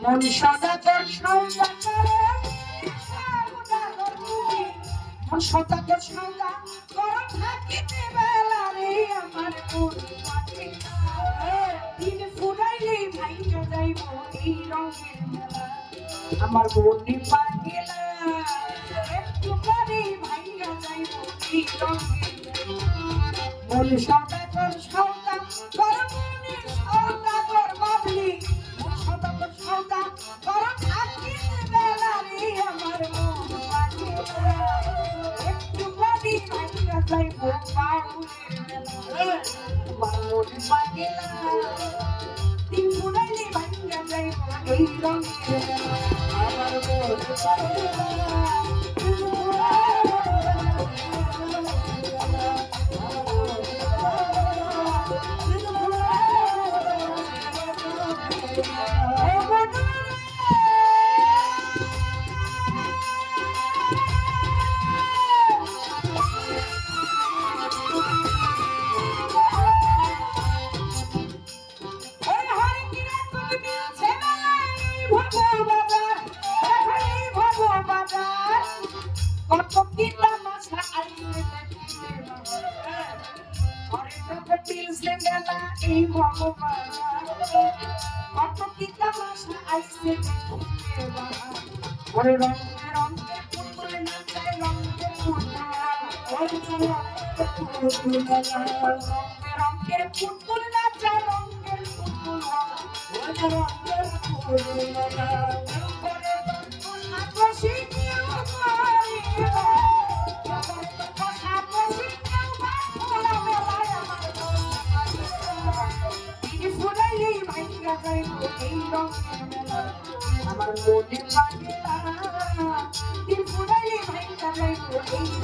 মন সদাগর সৌদা করে মন সদাগর সৌদা কর থাকিতে বেলা রে আমার মন পাখি দিন ফুরাইলে ভাইয়া যাইব এই রঙের মেলা আমার বন্দি পাগিলা একটু পরে ভাইয়া যাইব এই রঙের মন সদাগর সৌদা কর মনে সদাগর বাবলি মন সদাগর সৌদা কর থাকিতে বেলা রে আমার মন পাগিলা একটু পরে ভাইয়া যাইব বাউলের মেলা আমার মন পাগিলা দিন ফুরাইলে ভাইয়া যাইব এই রঙের মেলা আমার মন পাগিলা রঙে রঙে পুতুল নাচে রঙে রঙের পুতুল নাচে রঙের পুতুল আমার মনে পাগলা দিন ফুরাইলে ভাইয়া যাইব এই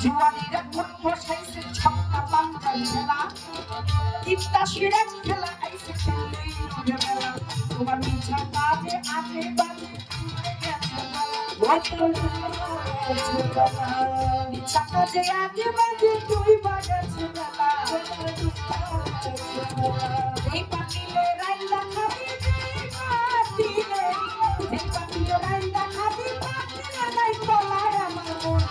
জুয়ানিরা কোন বসাইছে ছক্কা পাঞ্জার খেলা ইফতা শিরাক খেলা আইছে খেলে মেলা তোমার মিছা কাজে আজে বাজে মিছা কাজে আজে বাজে তুই বাজাচ্ছে মেলা এই পাটিলে রাইলা খাবি পাটিলে এই পাটিলে রাইলা খাবি পাটিলে নাই তোলার আমার মন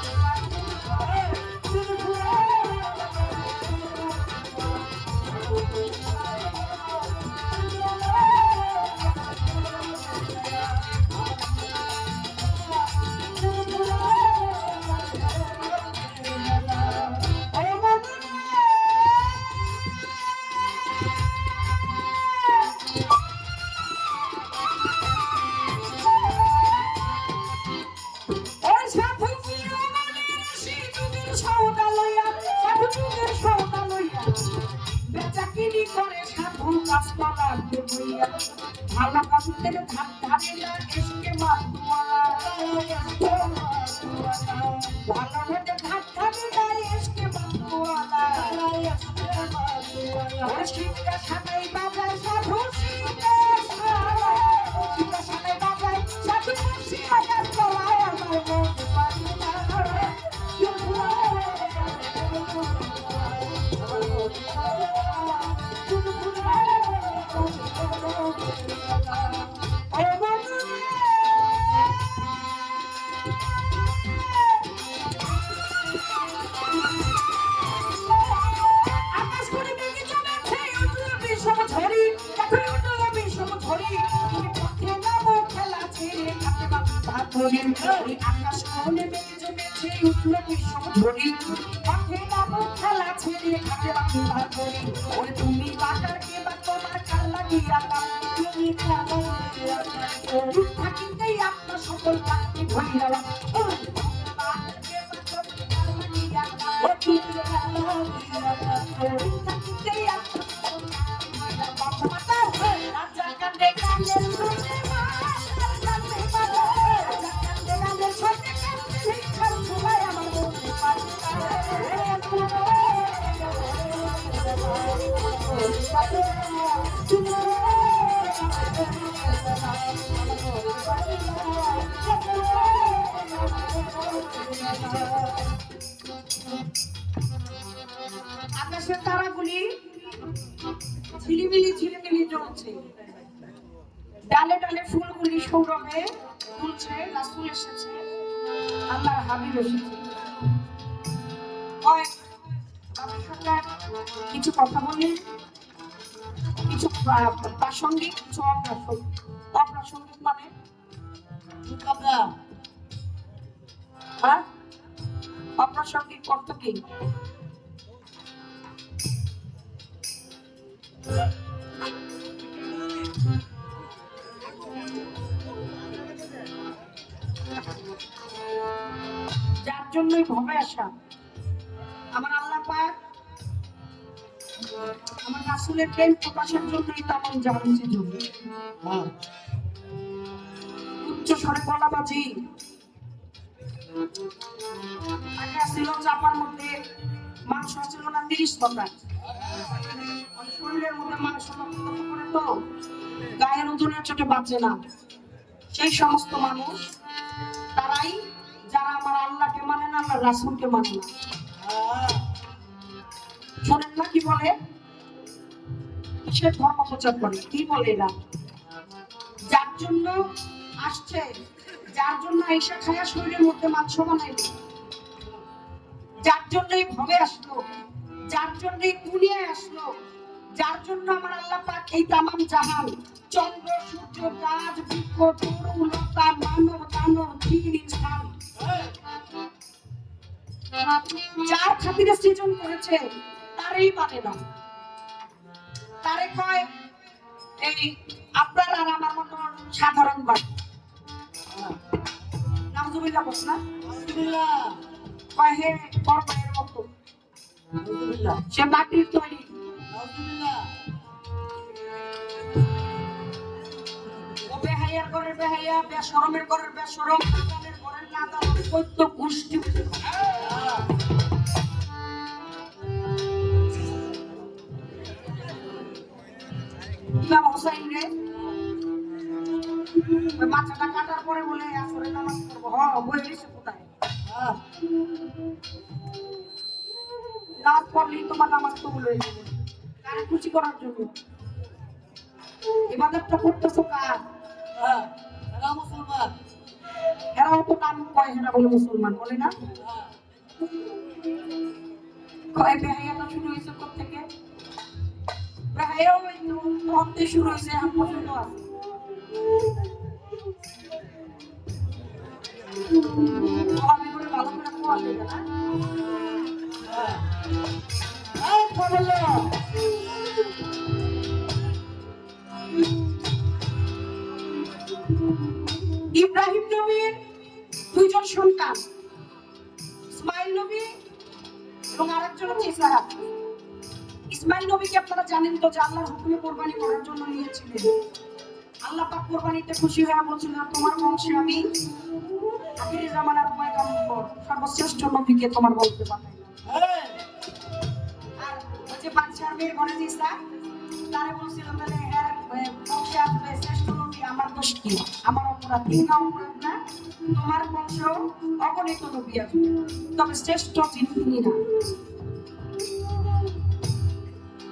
ভালো কামদের ধার ধারে না এসকে মাতুয়ালা ভালো মধ্যে ধার ধারে না এসকে মাতুয়ালা শিক্ষা সানাই বাজায় সাধু শিক্ষা সানাই বাজায় সাধু শিক্ষা চলায় আমার মন আকাশ কোণে মেঘে জমেছে উঠল বিষম ধ্বনি পথে নামো খেলা ছেড়ে ঘাটে বাকি ভাগ করি ওরে তুমি বাটার কে বা তোমার কাল লাগিয়া আকাশের তারাগুলি ঝিলিমিলি ঝিলিমিলি জ্বলছে, ডালে ডালে ফুলগুলি সৌরভে দুলছে। রাসূল এসেছে, আল্লাহর হাবিব এসেছে। কিছু কথা বলি, কিছু প্রাসঙ্গিক, কিছু অপ্রাসঙ্গিক। অপ্রাসঙ্গিক মানে অপ্রাসঙ্গিক অর্থ কি? যার জন্যই ভবে আসা। আমার আল্লাহ পাক আমার রাসূলের প্রেম প্রকাশের জন্যই তামাম জাহানকে জন্য উচ্চ স্বরে গলা বাজি। আগে ছিল চাপার মধ্যে মাংস ছিল না 30%। শরীরের মধ্যে মাংস করে তো গায়ের ওজনের চোটে বাঁচে না। সেই সমস্ত মানুষ তারাই যারা আমার আল্লাহকে মানে না, আল্লাহর রাসূলকে মানে না। শোনেন না কি বলে? কিসের ধর্ম প্রচার করে? কি বলে এরা? যার জন্য আসছে, যার জন্য ঈশা খায়া শরীরের মধ্যে মাংস বানাইবে, যার জন্যই ভবে আসলো, যার জন্যই দুনিয়ায় আসলো, যার জন্য আমার আল্লাহ পাক এই তামাম জাহান, চন্দ্র সূর্য গাছ বৃক্ষ তরু লতা মানব দানব জিন ইনসান, যার খাতিরে সৃজন করেছে তারই মানে না। তারে কয় এই আপনার আর আমার মতো সাধারণ বাড়ি। নাউজুবিল্লাহ বস না, কয় হে বড় ভাইয়ের মতো, সে মাটির তৈরি। ও বেহাইয়ার ঘরের বেহাইয়া, বেশরমের ঘরের বেশরম, নাদানের ঘরের নাদান, চৈত্য গোষ্ঠী। ইমাম হোসাইন রে মাথাটা কাটার পরে বলে আসরে নামাজ পড়বো। বই গেছে কোথায়? নামাজ পড়লেই তোমার নামাজ কবুল হয়ে যাবে। কারে খুশি করার জন্য ইবাদতটা করতেছো কার? এরা মুসলমান। এরাও তো নাম কয়, এরা বলে মুসলমান, বলে না? কয় বেহাইয়াটা শুরু হয়েছে কোথেকে? বেহাইয়াও তখন শুরু হয়েছে, এখন পর্যন্ত আছে। আমি করে ভালো করে খোয়া দেবে না। ইব্রাহিম নবীর দুইজন সন্তান, ইসমাইল নবী এবং আরেকজন হচ্ছে ইসহাক। ইসমাইল নবীকে আপনারা জানেন তো যে আল্লাহর হুকুমে কোরবানি করার জন্য নিয়েছিলেন। আল্লাহ পাক কোরবানিতে খুশি হয়ে বলছিলেন, তোমার বংশে আমি আখিরি জামানার পয়গম্বর সর্বশ্রেষ্ঠ নবীকে তোমার বলতে পাঠাইলাম। আর ওই যে বাদশার মেয়ের ঘরে যে ইসহাক, তারে বলছিলাম তাহলে এর বংশে আসবে শ্রেষ্ঠ নবী, আমার দোষ কি? আমার অপরাধ কি? না অপরাধ না, তোমার বংশ অগণিত নবী আসবে, তবে শ্রেষ্ঠ তিনি না।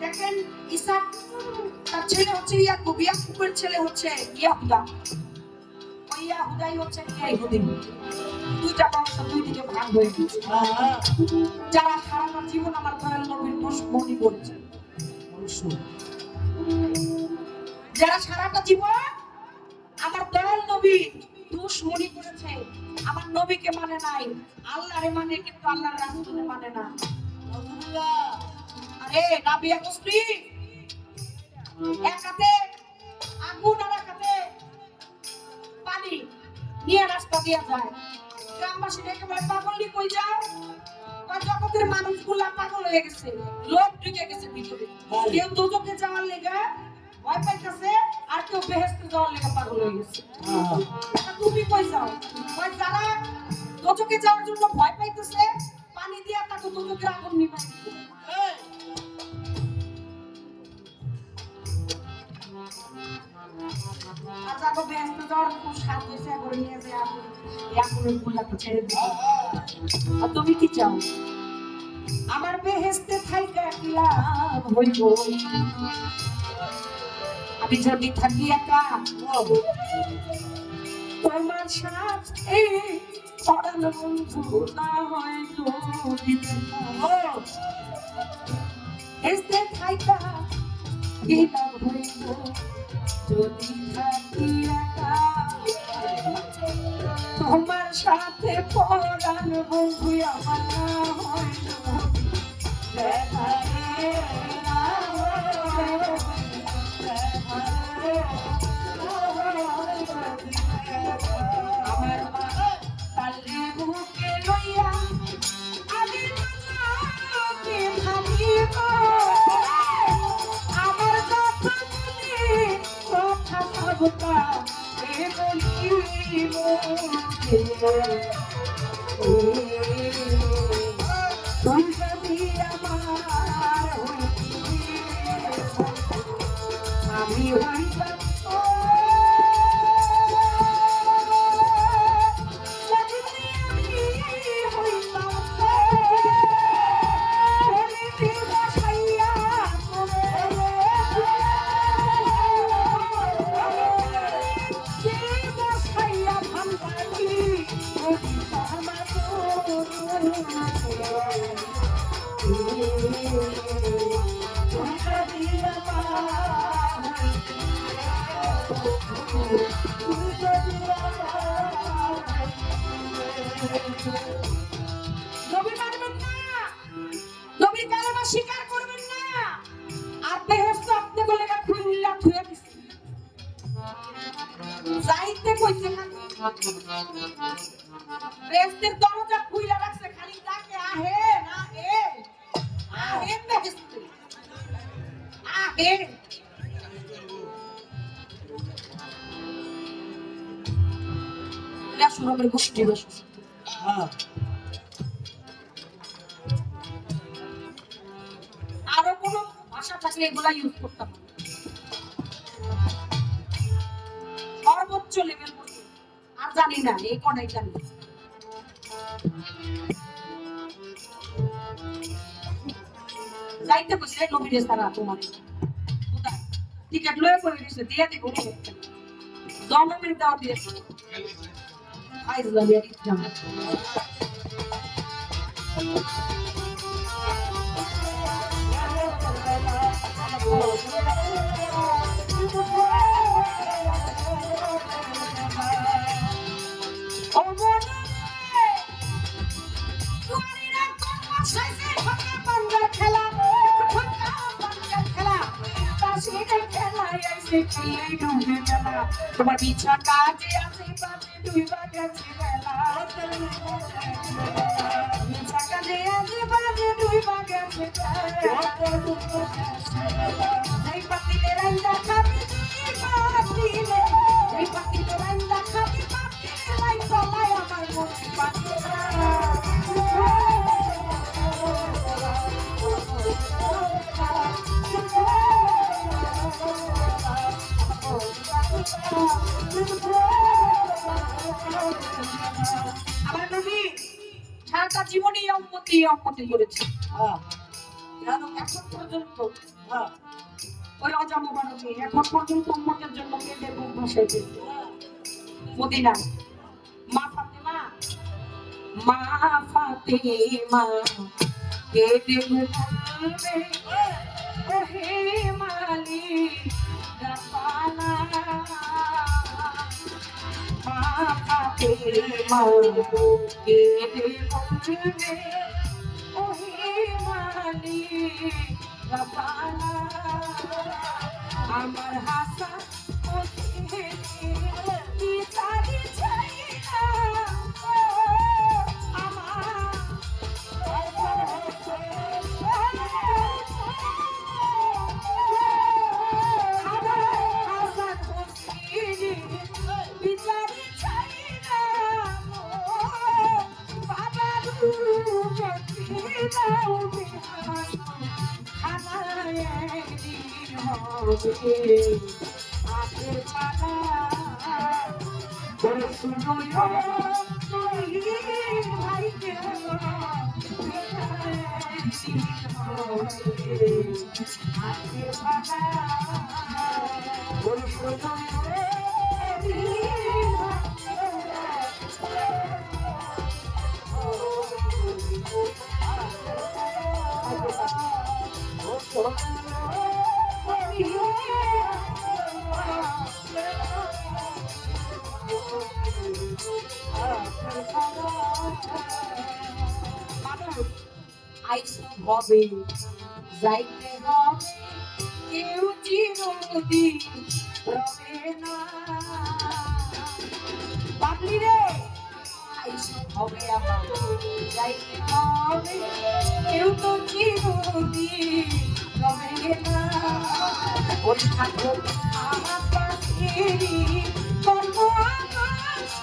দেখেন ইসহাক তার ছেলে হচ্ছে ইয়াকুব, ইয়াকুবের ছেলে হচ্ছে ইয়াহুদা। ওই ইয়াহুদাই হচ্ছে ইহুদি। দুইটা বংশ দুই দিকে ভাগ হয়ে গেছে। যারা সারাটা জীবন আমার দয়াল নবীর দুশমনি করেছে, যারা সারাটা জীবন আমার দয়াল নবী দুশমনি করেছে, আমার নবীকে মানে নাই, আল্লাহরে মানে কিন্তু আল্লাহর রাসূলকে মানে না। আরে নাবিয়া কুসরি এক হাতে আগুন আর এক হাতে পানি নিয়ে রাস্তা দিয়ে যায়। গ্রামবাসী দেখে বলে, পাগলি কই যাও? জগতের মানুষগুলা পাগল হয়ে গেছে, লোক ঢুকে গেছে ভিতরে। কেউ দোজখে যাওয়ার লেগে ভয় পাইতেছে, আর কেউ বেহেশতে যাওয়ার লেগে পাগল হয়ে গেছে। তুমি কই যাও? ওই যারা দোজখে যাওয়ার জন্য ভয় পাইতেছে, পানি দিয়া তাকে দোজখের আগুন নিভাই। আর যাবো ব্যস্ত যাওয়ার খুব সাথ হয়েছে করে নিয়ে যে এখন গুলাকে ছেড়ে দিই। আর তুমি কি চাও? আমার বেহেস্তে থাইকা কি লাভ হইব? আমি যদি থাকি একা তোমার সাথে পড়ান বন্ধু না হয় যদি বেহেস্তে থাইকা কি লাভ হইব? যদি থাকি একা তোমার সাথে পড়ান বন্ধু আমার না হয় আমার পাল্লে বুকে লইয়া আমি তোমাকে ভাবিব আমার কথা ভাবতা এ বলিব তুই যদি আমার আমি হইতাম স্বীকার করবেন না। আর বেহেশত আপনি বলে খুললা থুয়ে দিছে যাইতে কইছে না বেহেশতের দরজা খুইলা রাখছে খালি তাকে আহে না হে আহে বেহেশত আহে লা শুরু করে গোষ্ঠী বসে হ্যাঁ আরো কোনো ভাষা থাকলে এগুলা ইউজ করতাম সর্বোচ্চ লেভেল পর্যন্ত আর জানি না এই কটাই জানি যাইতে বসে নবীরে সারা তোমার টিকেট লয়ে করে দিছে দিয়ে দিব জনমের দাও দিয়েছে আইজলাম এর ইসলাম তোমার বিছানা যে আছে পাশে দুইবা গেছে বেলা বিছানা যে আছে পাশে দুইবা গেছে এই পাতিলে রাইন্দা খাবি পাতিলে এই পাতিলে রাইন্দা খাবি পাতিলে লাই চলাই আমার মন পাতিলে আমার নবী সারাটা জীবনে অম্মতি করেছে এখন পর্যন্ত ওই রাজা মুবারকে এখন পর্যন্ত উম্মতের জন্য কেঁদে বুক ভাসাইছে মদিনা মা ফাতেমা কেঁদে বলবে ওহে মালিক রাব্বানা ফাতেমা কেঁদে বলবে ওহে মালিক রাব্বানা আমার হাসা আছে পালা করে শুনো ভাই আছে পালা করে শুনো আইসো হবে যাইতে হবে কেউ চিরদিন রবে না পাগলি রে আইসো হবে আমার যাইতে হবে কেউ তো চিরদিন রবে না ওই ঠাকুর আমার পাশে কর্ম আকাশে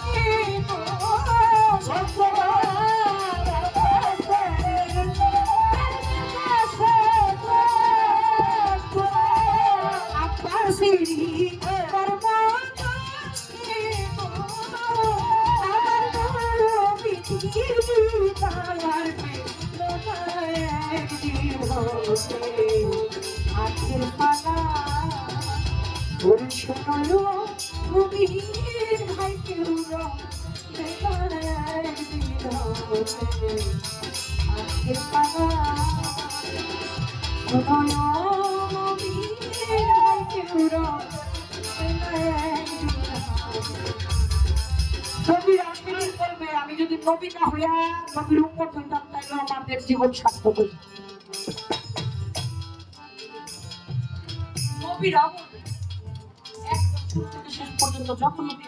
আজকের পালা ওরে শোনো গভীর ভাই কেউ আজকের পালা শোনো গভীর ভাই কেউ নবীর আশীর্বাদ করবে আমি যদি নবী না হইয়া নবীর উম্মত হইতাম তাইলে আমাদের জীবন সার্থক হইত নবীরা একদম শুরু থেকে শেষ পর্যন্ত যত নবী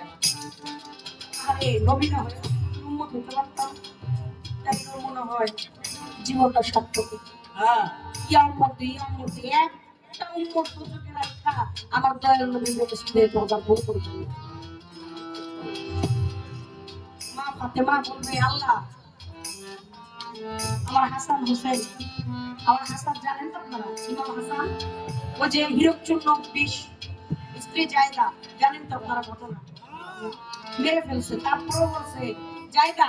আরে নবী না হয়ে উম্মত হইতে পারতাম তাইলে মনে হয় জীবনটা সার্থক হইত ইয়ার মধ্যে একটা উম্মত সুযোগে রাখা আমার দয়াল নবীর কাছে দরকার ভুল করতে ফাতেমা বলবে আল্লাহ আমার হাসান হোসেন আমার হাসান জানেন তো আপনারা ইমাম হাসান ওই যে হিরকচূর্ণ বিষ স্ত্রী জায়দা জানেন তো আপনারা ঘটনা মেরে ফেলছে তারপরও বলছে জায়দা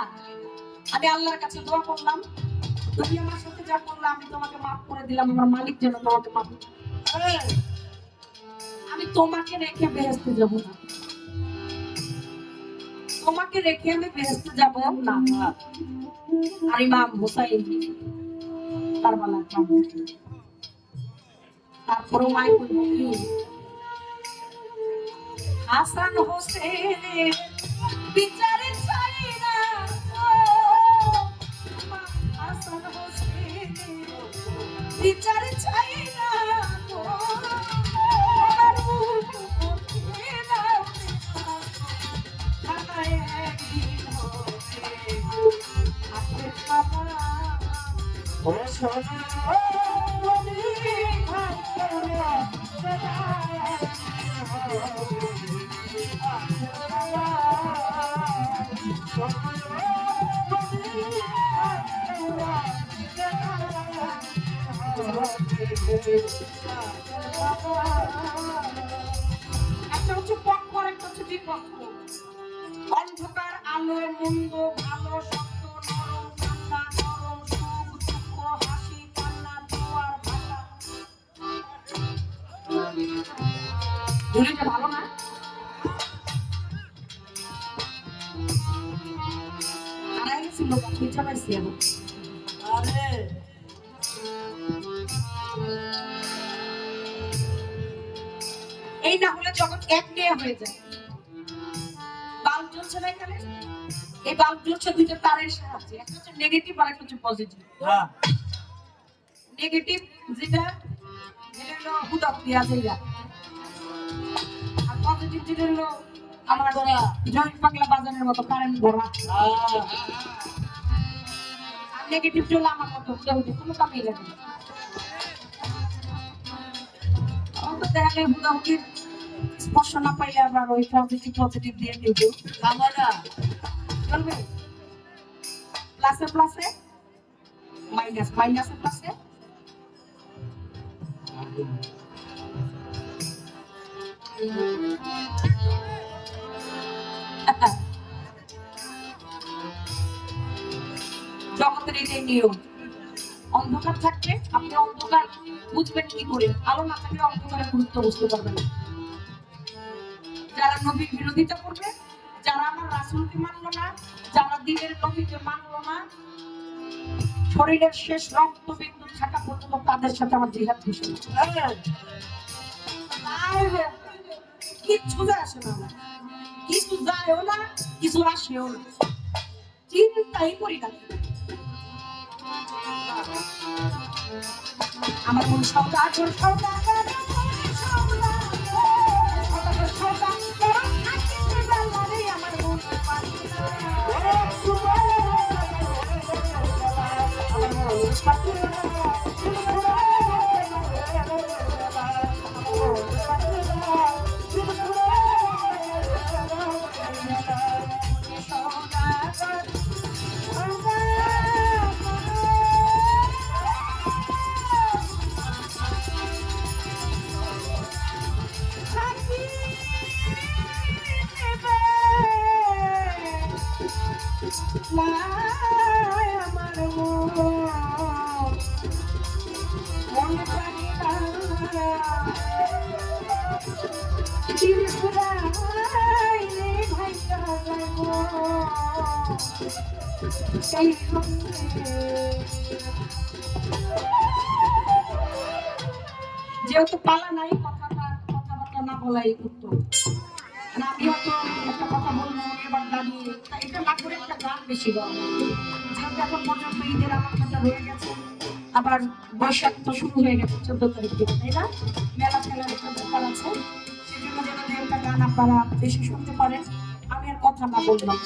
আমি আল্লাহর কাছে দোয়া করলাম তুমি আমার সাথে যা করলে আমি তোমাকে মাফ করে দিলাম আমার মালিক যেন তোমাকে মাফ করে আমি তোমাকে রেখে বেহেশতে যাব না তোমাকে রেখে আমি বেহেশতে যাব না আর ইমাম হুসাইন কারবালা তারপরে মাই বলল কি হাসান হোসেন বিচারে চাই না হাসান হোসেন বিচারে চাই না একটা হচ্ছে পক্ষ আর একটা হচ্ছে বিপক্ষ অন্ধকার আলো মন্দ ভালো সত্য নরম ঠান্ডা নরম সুখ দুঃখ হাসি কান্না জোয়ার ভাষা দুলিটা ভালো না হারাই গেছিল পিছা পাইছি এখন আরে এই না হলে জগৎ এক নিয়ে হয়ে যায় বাল্ব জ্বলছে না এখানে এই বাল্ব জ্বলছে দুইটা তারের সাহায্যে একটা হচ্ছে নেগেটিভ আর একটা হচ্ছে পজিটিভ নেগেটিভ যেটা হলো হুদা দিয়া যায় আর পজিটিভ যেটা হলো আমার জয়েন্ট পাগলা বাজারের মতো কারেন্ট ঘোরা আর নেগেটিভ হলো আমার মতো কোনো কামেই লাগে না দেখা যায় হুদাহুদির স্পর্শ না পাইলে আবার ওই পজিটিভ দিয়ে দিব কামারা চলবে প্লাসে প্লাসে মাইনাসে প্লাসে শরীরের নিয়ম। অন্ধকার থাকলে আপনি অন্ধকার বুঝবেন কি করে? আলো না থাকলে অন্ধকারের গুরুত্ব বুঝতে পারবেন না। যারা নবীর বিরোধিতা করবে, যারা আমার রাসূলকে মানলো না, যারা দিনের নবীকে মানলো না, শরীরের শেষ রক্তবিন্দু থাকা পর্যন্ত তাদের সাথে আমার জিহাদ ঘোষণা। কিচ্ছু যায় আসে না, কিছু যায়ও না, কিছু আসেও না, চিন্তাই করি না। আমার মন সওদাগর সওদাগর আমার মন যেহেতু পালা নাই, কথাবার্তা না বলাই উত্তম। আমি হয়তো একটা কথা বলবো, এবার দাঁড়িয়ে এটা না করে একটা গান বেশি গাওয়া। যেহেতু এখন পর্যন্ত ঈদের আমার কথা রয়ে গেছে, আবার বৈশাখ তো শুরু হয়ে গেছে 14 তারিখ থেকে, তাই না? মেলা খেলার একটা ব্যাপার আছে, সেজন্য যেন একটা গান আপনারা বেশি শুনতে পারেন। আমি আর কথা না বললাম।